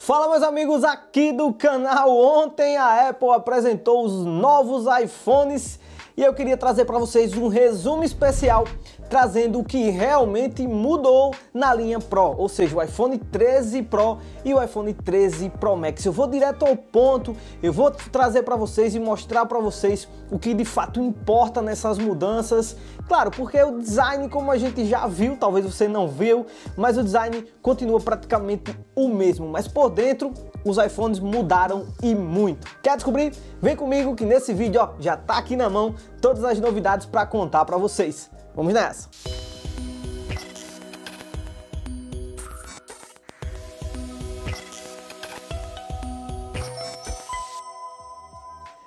Fala, meus amigos aqui do canal. Ontem a Apple apresentou os novos iPhones e eu queria trazer para vocês um resumo especial trazendo o que realmente mudou na linha Pro, ou seja, o iPhone 13 Pro e o iPhone 13 Pro Max. Eu vou direto ao ponto, eu vou trazer para vocês e mostrar para vocês o que de fato importa nessas mudanças. Claro, porque o design, como a gente já viu, talvez você não viu, mas o design continua praticamente o mesmo, mas por dentro os iPhones mudaram e muito. Quer descobrir? Vem comigo que nesse vídeo ó, já tá aqui na mão todas as novidades para contar para vocês. Vamos nessa!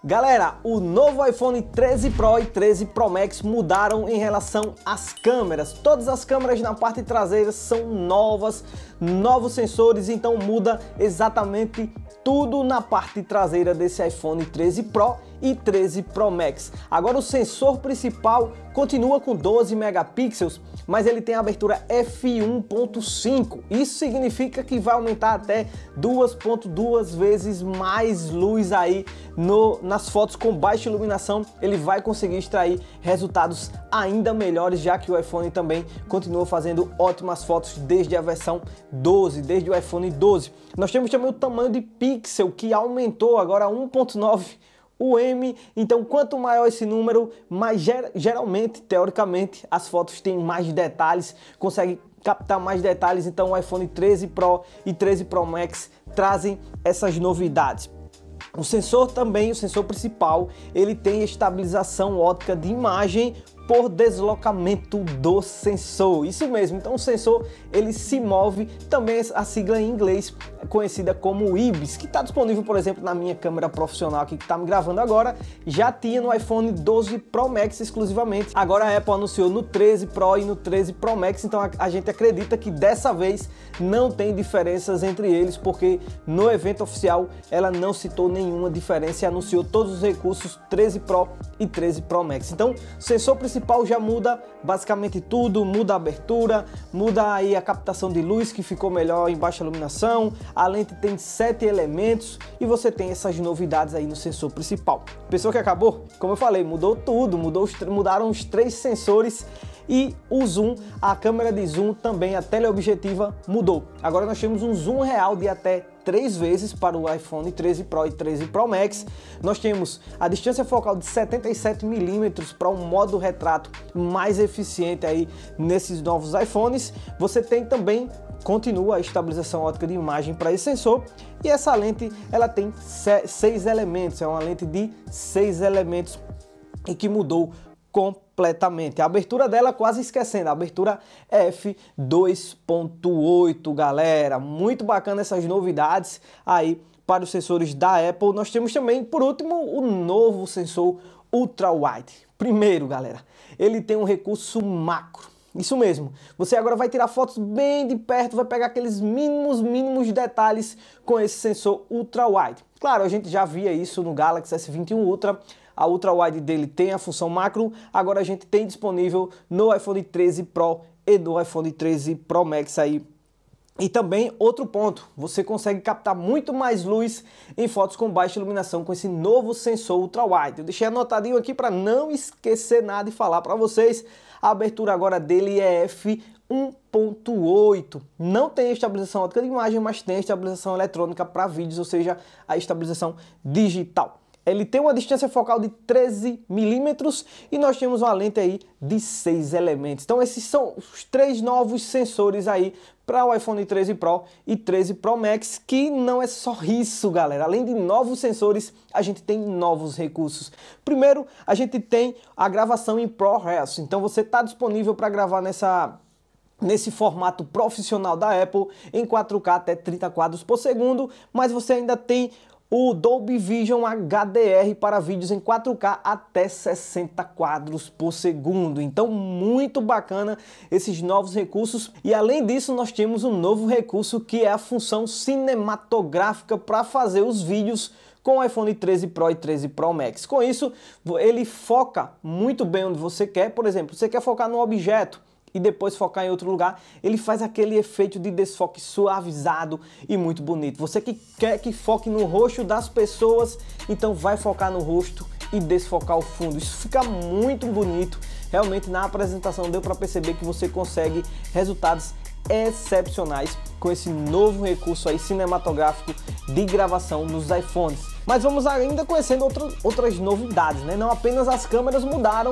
Galera, o novo iPhone 13 Pro e 13 Pro Max mudaram em relação às câmeras. Todas as câmeras na parte traseira são novas, novos sensores, então muda exatamente tudo na parte traseira desse iPhone 13 Pro e 13 Pro Max. Agora o sensor principal continua com 12 megapixels, mas ele tem a abertura f1.5. Isso significa que vai aumentar até 2.2 vezes mais luz aí nas fotos com baixa iluminação. Ele vai conseguir extrair resultados ainda melhores, já que o iPhone também continua fazendo ótimas fotos desde a versão 12, desde o iPhone 12. Nós temos também o tamanho de pixel, que aumentou agora 1.9 UM, então quanto maior esse número, mais geralmente, teoricamente, as fotos têm mais detalhes, consegue captar mais detalhes, então o iPhone 13 Pro e 13 Pro Max trazem essas novidades. O sensor também, o sensor principal, ele tem estabilização óptica de imagem por deslocamento do sensor. Isso mesmo, então o sensor ele se move, também a sigla em inglês conhecida como IBIS, que está disponível, por exemplo, na minha câmera profissional aqui que está me gravando agora, já tinha no iPhone 12 Pro Max exclusivamente. Agora a Apple anunciou no 13 Pro e no 13 Pro Max, então a gente acredita que dessa vez não tem diferenças entre eles, porque no evento oficial ela não citou nenhuma diferença e anunciou todos os recursos 13 Pro e 13 Pro Max. Então o sensor principal já muda basicamente tudo, muda a abertura, muda aí a captação de luz que ficou melhor em baixa iluminação, a lente tem 7 elementos e você tem essas novidades aí no sensor principal. Pensou que acabou? Como eu falei, mudou tudo, mudaram os 3 sensores e o zoom, a câmera de zoom também, a teleobjetiva mudou. Agora nós temos um zoom real de até 3 vezes para o iPhone 13 Pro e 13 Pro Max. Nós temos a distância focal de 77 milímetros para um modo retrato mais eficiente aí nesses novos iPhones. Você tem também, continua a estabilização óptica de imagem para esse sensor, e essa lente ela tem 6 elementos, é uma lente de 6 elementos e que mudou completamente. A abertura dela, quase esquecendo, a abertura é f2.8, galera. Muito bacana essas novidades aí para os sensores da Apple. Nós temos também, por último, o novo sensor Ultra Wide. Primeiro, galera, ele tem um recurso macro. Isso mesmo, você agora vai tirar fotos bem de perto, vai pegar aqueles mínimos detalhes com esse sensor Ultra Wide. Claro, a gente já via isso no Galaxy S21 Ultra, a Ultra Wide dele tem a função macro, agora a gente tem disponível no iPhone 13 Pro e no iPhone 13 Pro Max aí. E também outro ponto, você consegue captar muito mais luz em fotos com baixa iluminação com esse novo sensor Ultra Wide. Eu deixei anotadinho aqui para não esquecer nada e falar para vocês. A abertura agora dele é f1.8. Não tem estabilização óptica de imagem, mas tem estabilização eletrônica para vídeos, ou seja, a estabilização digital. Ele tem uma distância focal de 13 milímetros e nós temos uma lente aí de 6 elementos. Então esses são os 3 novos sensores aí para o iPhone 13 Pro e 13 Pro Max, que não é só isso, galera. Além de novos sensores, a gente tem novos recursos. Primeiro, a gente tem a gravação em ProRes. Então você está disponível para gravar nesse formato profissional da Apple em 4K até 30 quadros por segundo, mas você ainda tem o Dolby Vision HDR para vídeos em 4K até 60 quadros por segundo. Então, muito bacana esses novos recursos. E além disso, nós temos um novo recurso que é a função cinematográfica para fazer os vídeos com o iPhone 13 Pro e 13 Pro Max. Com isso, ele foca muito bem onde você quer. Por exemplo, você quer focar no objeto e depois focar em outro lugar, ele faz aquele efeito de desfoque suavizado e muito bonito. Você que quer que foque no rosto das pessoas, então vai focar no rosto e desfocar o fundo. Isso fica muito bonito. Realmente na apresentação deu para perceber que você consegue resultados excepcionais com esse novo recurso aí cinematográfico de gravação nos iPhones. Mas vamos ainda conhecendo outras novidades, né? Não apenas as câmeras mudaram,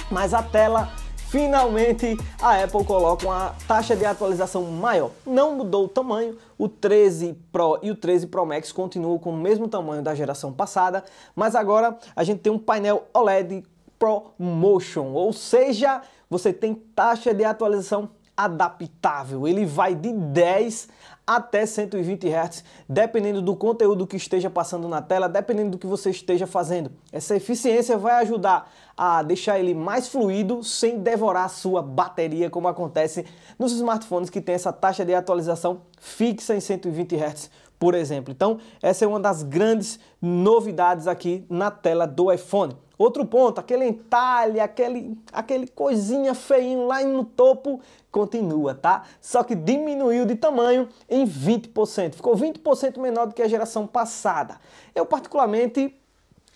mas a tela. Finalmente a Apple coloca uma taxa de atualização maior. Não mudou o tamanho, o 13 Pro e o 13 Pro Max continuam com o mesmo tamanho da geração passada, mas agora a gente tem um painel OLED ProMotion, ou seja, você tem taxa de atualização adaptável. Ele vai de 10 até 120 Hz, dependendo do conteúdo que esteja passando na tela, dependendo do que você esteja fazendo. Essa eficiência vai ajudar a deixar ele mais fluido, sem devorar a sua bateria, como acontece nos smartphones que tem essa taxa de atualização fixa em 120 Hz, por exemplo. Então, essa é uma das grandes novidades aqui na tela do iPhone. Outro ponto, aquele entalhe, aquele coisinha feinho lá no topo, continua, tá? Só que diminuiu de tamanho em 20%. Ficou 20% menor do que a geração passada. Eu particularmente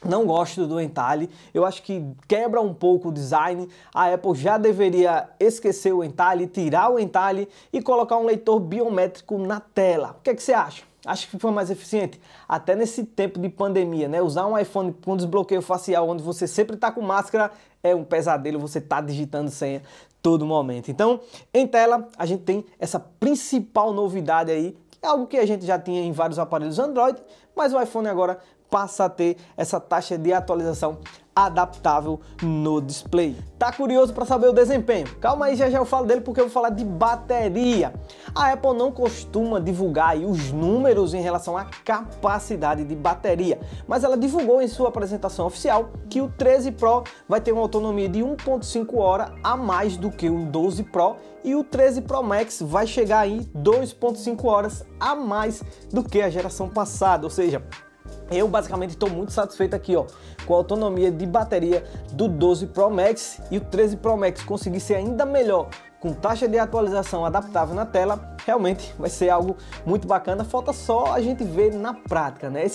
não gosto do entalhe, eu acho que quebra um pouco o design. A Apple já deveria esquecer o entalhe, tirar o entalhe e colocar um leitor biométrico na tela. O que é que você acha? Acho que foi mais eficiente, até nesse tempo de pandemia, né? Usar um iPhone com desbloqueio facial, onde você sempre está com máscara, é um pesadelo, você tá digitando senha todo momento. Então, em tela, a gente tem essa principal novidade aí, que é algo que a gente já tinha em vários aparelhos Android, mas o iPhone agora passa a ter essa taxa de atualização adaptável no display. Tá curioso para saber o desempenho? Calma aí, já eu falo dele porque eu vou falar de bateria. A Apple não costuma divulgar aí os números em relação à capacidade de bateria, mas ela divulgou em sua apresentação oficial que o 13 Pro vai ter uma autonomia de 1,5 horas a mais do que o 12 Pro e o 13 Pro Max vai chegar aí 2,5 horas a mais do que a geração passada, ou seja, eu basicamente estou muito satisfeito aqui, ó, com a autonomia de bateria do 12 Pro Max, e o 13 Pro Max conseguir ser ainda melhor com taxa de atualização adaptável na tela, realmente vai ser algo muito bacana. Falta só a gente ver na prática, né?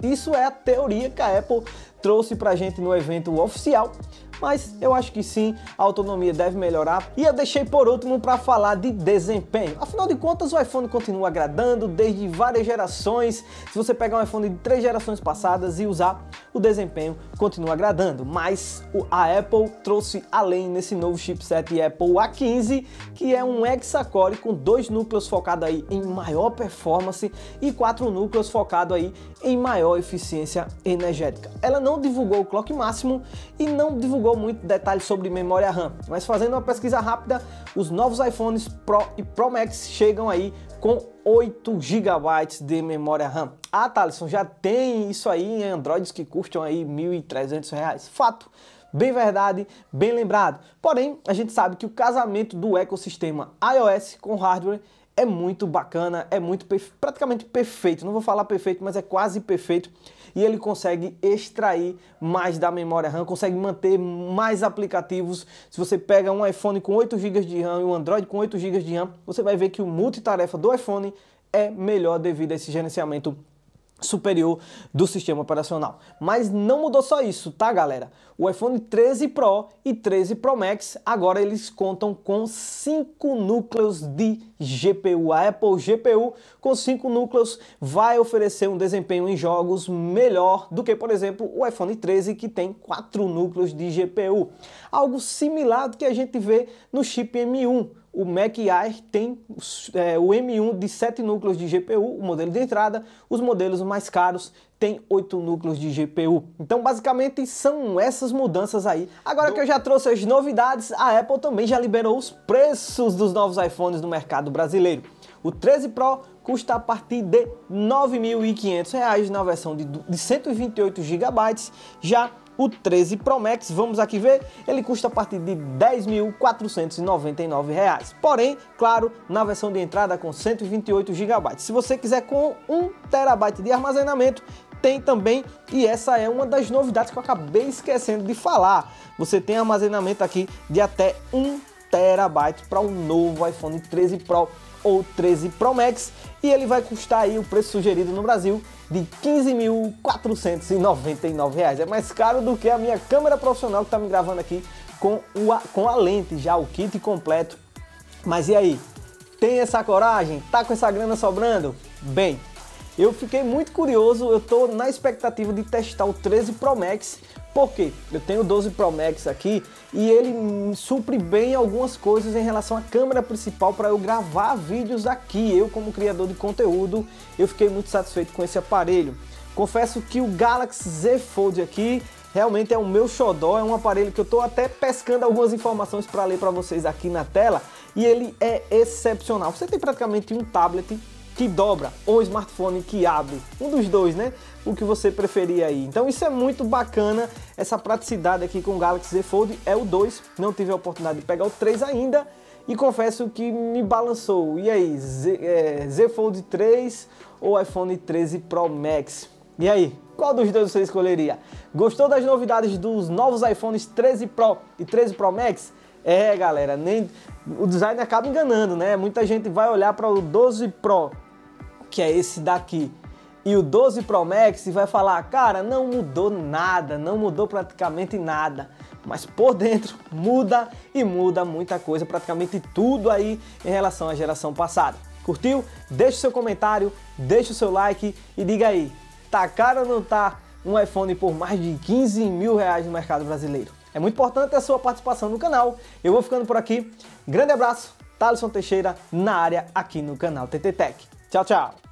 Isso é a teoria que a Apple trouxe pra gente no evento oficial, mas eu acho que sim, a autonomia deve melhorar. E eu deixei por último para falar de desempenho. Afinal de contas, o iPhone continua agradando desde várias gerações. Se você pegar um iPhone de 3 gerações passadas e usar, o desempenho continua agradando. Mas a Apple trouxe além nesse novo chipset Apple A15, que é um hexa-core com 2 núcleos focado aí em maior performance e 4 núcleos focado aí em maior eficiência energética. Ela não divulgou o clock máximo e não divulgou muito detalhes sobre memória RAM, mas fazendo uma pesquisa rápida, os novos iPhones Pro e Pro Max chegam aí com 8 GB de memória RAM. Ah, Thaleson, já tem isso aí em Androids que custam aí R$ 1.300. Fato, bem verdade, bem lembrado. Porém, a gente sabe que o casamento do ecossistema iOS com hardware é muito bacana, é muito praticamente perfeito. Não vou falar perfeito, mas é quase perfeito. E ele consegue extrair mais da memória RAM, consegue manter mais aplicativos. Se você pega um iPhone com 8 GB de RAM e um Android com 8 GB de RAM, você vai ver que o multitarefa do iPhone é melhor devido a esse gerenciamento superior do sistema operacional. Mas não mudou só isso, tá, galera? O iPhone 13 Pro e 13 Pro Max agora eles contam com 5 núcleos de GPU. A Apple GPU com 5 núcleos vai oferecer um desempenho em jogos melhor do que, por exemplo, o iPhone 13 que tem 4 núcleos de GPU. Algo similar do que a gente vê no chip M1. O Mac Air tem o M1 de 7 núcleos de GPU, o modelo de entrada. Os modelos mais caros têm 8 núcleos de GPU. Então, basicamente, são essas mudanças aí. Agora que eu já trouxe as novidades, a Apple também já liberou os preços dos novos iPhones no mercado brasileiro. O 13 Pro custa a partir de R$ 9.500 na versão de 128 GB. Já o 13 Pro Max, vamos aqui ver, ele custa a partir de R$ 10.499. Porém, claro, na versão de entrada com 128 GB. Se você quiser com 1 TB de armazenamento, tem também, e essa é uma das novidades que eu acabei esquecendo de falar. Você tem armazenamento aqui de até 1 TB. TB para o novo iPhone 13 Pro ou 13 Pro Max, e ele vai custar aí o preço sugerido no Brasil de R$ 15.499. É mais caro do que a minha câmera profissional que está me gravando aqui com a lente, já o kit completo. Mas e aí? Tem essa coragem? Tá com essa grana sobrando? Bem, eu fiquei muito curioso, eu tô na expectativa de testar o 13 Pro Max, porque eu tenho o 12 Pro Max aqui e ele supre bem algumas coisas em relação à câmera principal para eu gravar vídeos aqui. Eu, como criador de conteúdo, eu fiquei muito satisfeito com esse aparelho. Confesso que o Galaxy Z Fold aqui realmente é o meu xodó, é um aparelho que eu tô até pescando algumas informações para ler para vocês aqui na tela, e ele é excepcional. Você tem praticamente um tablet que dobra ou smartphone que abre, um dos dois, né? O que você preferir aí. Então isso é muito bacana, essa praticidade aqui com o Galaxy Z Fold. É o 2, não tive a oportunidade de pegar o 3 ainda e confesso que me balançou. E aí, Z Fold 3 ou iPhone 13 Pro Max? E aí, qual dos dois você escolheria? Gostou das novidades dos novos iPhones 13 Pro e 13 Pro Max? É, galera, o design acaba enganando, né? Muita gente vai olhar para o 12 Pro, que é esse daqui, e o 12 Pro Max e vai falar, cara, não mudou nada, não mudou praticamente nada. Mas por dentro muda e muda muita coisa, praticamente tudo aí em relação à geração passada. Curtiu? Deixe seu comentário, deixe o seu like e diga aí, tá caro ou não tá um iPhone por mais de 15 mil reais no mercado brasileiro? É muito importante a sua participação no canal. Eu vou ficando por aqui. Grande abraço, Thaleson Teixeira na área aqui no canal TT Tech. Tchau, tchau!